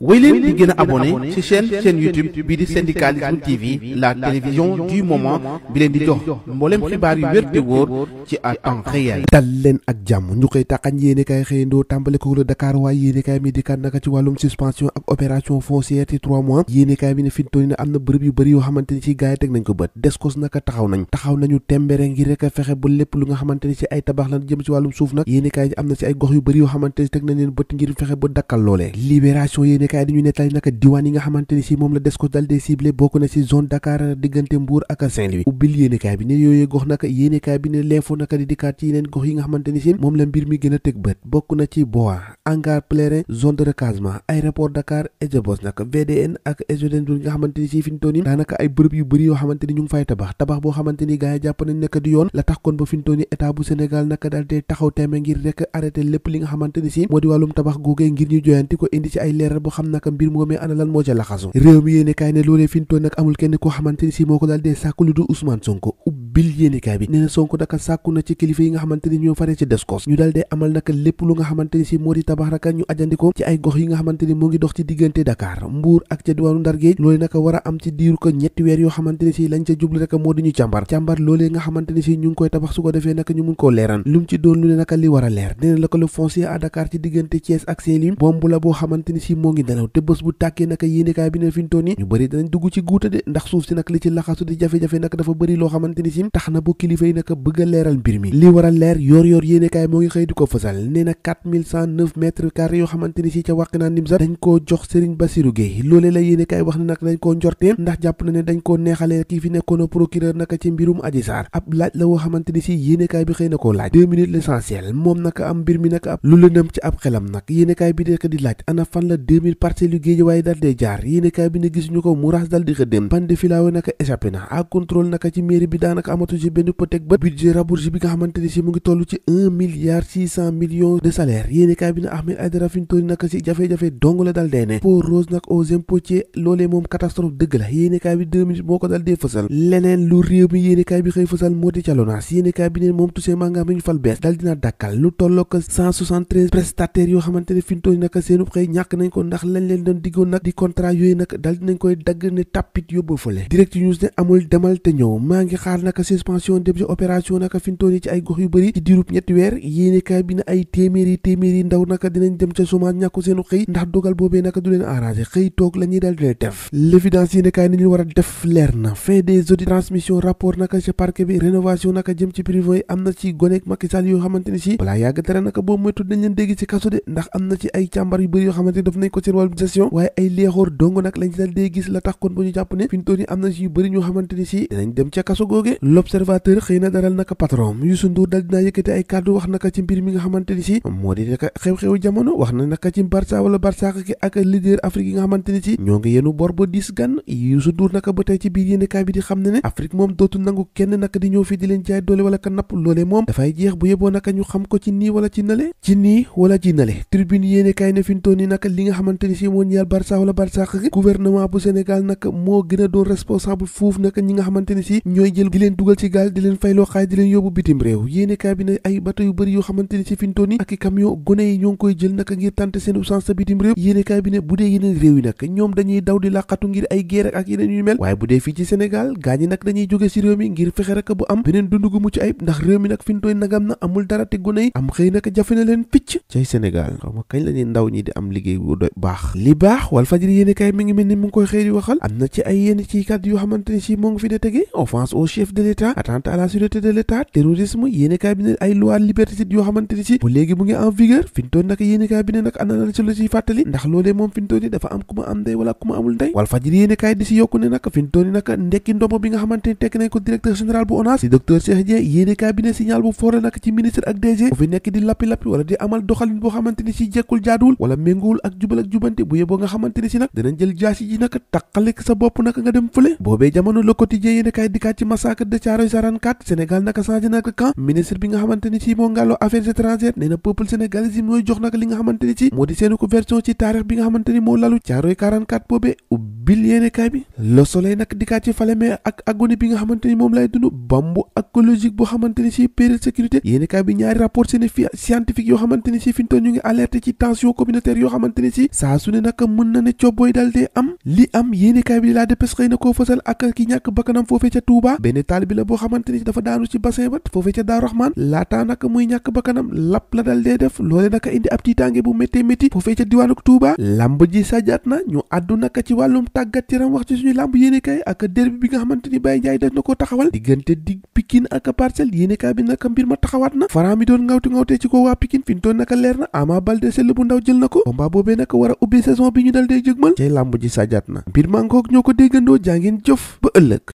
wéy leen di gën a abonné ci chaîne YouTube bii di Syndicalisme TV, la télévision du moment bi leen di jox mboolem xibaar yu wér te wóor ci à temps réel. dal leen ak jàmm ñu koy taxañ yéene kaay xëyandoo tàmbale ko la Dakar waaye yéene kaay mi dikkaat naka ci wàllum suspension ak opération foncière ci 3 mois yéene kaay bi ne fi ne am na bërëb yu bëri yoo xamante ni ci gaay yi teg nañ ko bët Descos naka taxaw nañu tembere ngir rek a fexe ba lépp lu nga xamante ni ci ay tabax la jëm ci wàllum suuf nag yéene kaay am na ci ay gox yu bëri yoo xamante ni teg nañ leen bët ngir fexe ba dakkal loolee libération yéene kaay di ñu nettali naka diwaan yi nga xamante ni si moom la Descos dal dee ciblé bokk na ci zone Dakar diggante Mbour ak Saint-Louis ubbil yéene kaay bi ne yooyu gox naka yéene kaay bi ne l'info naka di dikkaat ci yeneen gox yi nga xamante ni si moom la mbir mi gën a teg bët bokk na ci Boa hangar plérin zone de recasement aéroport Dakar Ethiopos naka VDN ak SODEN nga xamante ni si fi ñu toll nii daanaka ay bërëb yu bëri yoo xamante ni ñu ngi fay tabax boo xamante ni gars yi jàpp nañ naka di yoon la tax kon ba fi ñu toll nii état bu Sénégal naka daal dee taxaw teeme ngir rek arrêté lépp li nga xamante ni si moo di wàllum tabax googee ngir ñu joyanti ko indi ci ay leeral boo xam naka mbir moomee ana lan moo ca laxasu réew mi yéene kaay ne loolee fi ñu toll nag amul kenn koo xamante ni si moo ko daal dee sàkku lu du Ousmane Sonko ubbil yéene kaay bi nee na Sonko naka sàkku na ci kilifa yi nga xamante ni ñoo faree ci Descos ñu daal dee amal naka lépp lu nga xamante ni si moo di tabax raka ñu ajandiko ci ay gox yi nga xamante ni moo ngi dox ci diggante Dakar Mbour ak ca diwaanu Ndar Géej loolee naka war a am ci diiru ko ñetti weer yoo xamante ni si lañ ca jublu rek moo di ñu càmbar loolee nga xamante ni si ñu ngi koy tabax su ko defee naka ñu mun koo leeral lu mu ci doon lu ne naka li war a leer nee na la ko le foncier à Dakar ci diggante Thiès ak Saint-Louis bomb la boo xamante ni si moo ngi nelaw te bés bu tàkkee naka yéenekaay bi ne fi ñu toll nii ñu bëri danañ dugg ci guuta de ndax suuf si nag li ci laxasu di jafe-jafe naka dafa bëri loo xamante ni si tax na bu kilifa yi naka bëgg a leeral mbir mi li war a leer yor yéenekaay moo ngi xëy di ko fësal nee na 4109 mètres carrés yoo xamante ni si ca Wakhinane Nimzatt dañ koo jox Serigne Bassirou Gueye loolee la yéenekaay wax ne nag dañ koo njortee ndax jàpp na ne dañ koo neexalee kii fi nekkoon procureur naka ci mbirum Adji Sarr ab laaj la woo xamante ni si yéenekaay bi xëy na koo laaj 2 minutes l'essentiel moom naka am mbir mi naka ab lu lëndëm ci ab xelam nag yéenekaay bi nekk di laaj ana fan la 2000 parcelles yu Guédiawaye dal dee jaar yéenekaay bi ne gisuñu ko muraas dal di xëddëm bande filaawe naka échappé na à contrôle naka ci mairie bi daanaka amatu ci benn pëteg ba budget rabourgé bi nga xamante ni si mu ngi toll ci 1 milliard 600 millions de salaire yéenekaay bi ne Ahmed Aïdara fi ñu toll naka si jafe-jafe dong la dal dee ne pour rose nag aux impôts loolee moom catastrophe dëgg la yéenekaay bi 2 minutes moo ko dal dee fësal leneen lu réew mi yéenekaay bi xëy fësal moo di ca LONASE yéenekaay bi ne moom Toussaint Manga mi ñu fal bees dal dina dàkkal lu tolloo ko 173 prestataires yoo xamante ne fi ñu toll naka seenub xëy ñàkk nañ ko ndax lañ leen doon diggoon nag di contrat yooyu nag dal dinañ koy dagg ne tàppit yóbbu fële direct news ne amul demal te ñëw maa ngi xaar naka suspension dem ci opération naka fi ñu toll ci ay gox yu bëri ci diirub ñetti weer yéenekaay bi ne ay téeméeri ndaw naka dinañ dem ca chômage ñàkku seenu xëy ndax dogal boobee naka du leen arrangé xëy toog la ñuy dal di def l'évidence yéenekaay ni ñu war a def leer na fin des audits transmission rapport naka ca parquet bi rénovation naka jëm ci privé yi am na ci gonek Macky Sall yoo xamante ni si balaa yàgg dara naka boobu moytu dañ leen dégg ci kaso de ndax am na ci ay càmbar yu bëri yoo xamante ni daf nañ ko seen wàllu gestion waaye ay leexoor dong nag lañ dal dee gis la tax kon ba ñu jàpp ne fi ñu toll nii am na ci yu bëri ñoo xamante ni si dinañ dem ca kaso googe l'observateur xëy na daral naka patron Youssou Ndour dal dinaa yëkkati ay kàddu wax naka ci mbir mi nga xamante ni si moo di naka xew-xewu jamono wax na naka ci Barça wala Barça ki ak leader Afrique yi nga xamante ni si ñoo ngi yenu bor ba 10 gan Youssou Ndour naka ba tey ci biir yéenekaay bi di xam ne Afrique moom dootu nangu kenn naka di ñëw fii di leen jaay doole wala ka napp loolee moom dafay jeex bu yeboo naka ñu xam ko ci nii wala ci nale tribune yéenekaay ne fi ñu toll nii naka li nga xamante ni si moo ñeel Barça wala Barça ki gouvernement bu Sénégal naka moo gën a doon responsable foofu naka ñi nga xamante ni si ñooy jël di leen dugal ci gaal di leen fayloo xaay di leen yóbbu bitim réew yéenekaay bi ne ay bateau yu bëri yoo xamante ni si fi ñu toll nii ak i camion gone yi ñoo ngi koy jël naka ngir tenter seen absence sa bitim réew yéenekaay bi ne bu dee yeneen réew yi nag ñoom dañuy daw di làqatu ngir ay guerre ak yeneen yu mel waaye bu dee fii ci Sénégal gaa ñi nag dañuy jóge si réew mi ngir fexe rek bu am beneen dund gu mucc ayib ndax réew mi nag fi ñu toll nagam na amul dara te gone yi am xëy naka jafe na leen picc cay Sénégal xaw ma kañ la ñuy ndaw ñi di am liggéey bu baax li baax Walfadjri yéenekaay mi ngi mel ni mu ngi koy xëy di waxal am na ci ay yenn ci kàddu yoo xamante ni si moo ngi fi de tege offense au chef de l'État atteinte à la sûreté de l'État terrorisme yéenekaay bi ne ay loi liberticide yoo xamante ni si bu léegi mu ngi en vigueur fi ñu toll nag yéenekaay bi ne nag ana na ci la ciy fàttali ndax loolee moom fi ñu toll ni dafa am ku ma am ndey wala ku ma amul ndey Walfadjri yéenekaay di si yokku ne nag fi ñu toll ni nag ndekki ndombo bi nga xamante ni tekk nañ ko directeur général bu ONAS si docteur Cheikh Dieng yéenekaay bi ne signal bu fort la nag ci ministre ak DG bu fi nekk di lappi-lappi wala di amal doxalin boo xamante ni si jekkul jaaduwul wala méngoowul ak jubal ak jubante bu yeboo nga xamante ni si nag dinañ jël jaasi ji nag taqalik sa bopp nag nga dem fële boobee jamono Le Quotidien yéenekaay dikkaat ci massacre de Thiaroye 44 Sénégal naka changé naka camp ministre bi nga xamante ni ci moo ngàlloo affaires étrangères nee na peuple sénégalais yi mooy jox naka li nga xamante ni ci moo di seeni ko version ci taarix bi nga xamante ni moo lalu Thiaroye 44 boobee ubbil yéene kaay bi Le Soleil nag dikkaat ci Falémé ak agonie bi nga xamante ni moom lay dund bambu écologique boo xamante ni ci péril sécurité yéene kaay bi ñaari rapport scientifique yoo xamante ni ci fintoon ñu ngi alerté ci tension communautaire yoo xamante ni ci saa su ne naka mën na ne cobbooy dal dee am li am yéene kaay bi La Dépêche xëy na koo fësal ak ki ñàkk bakkanam foofee ca Touba benn taalibe la boo xamante ni dafa daanu ci bassin ba foofee ca Daaru Rahman laataa naka muy ñàkk bakkanam lapp la dal dee def loole naka indi ab tiitaange bu méttee métti foofee ca diwaanu Touba lamb ji sajaat na ñu àddu naka ci wàllum tàggat yaram wax ci suñu lamb yéene kaay ak derby bi nga xamante ni Baye Ndiaye def na ko taxawal diggante dig Pikine ak Parcelles yéene kaay bi naka mbir ma taxawaat na Franc mi doon ngawtee ci ko waa Pikine fi ñu toon naka leer na Ama Baldé sell bu ndaw jël na ko combat boobee naka war a ubbi saison bi ñu dal dee jëgmal cay lamb ji sajaat na mbir maa ngoog ñoo ko déggandoo jàngeen jëf ba ëllëg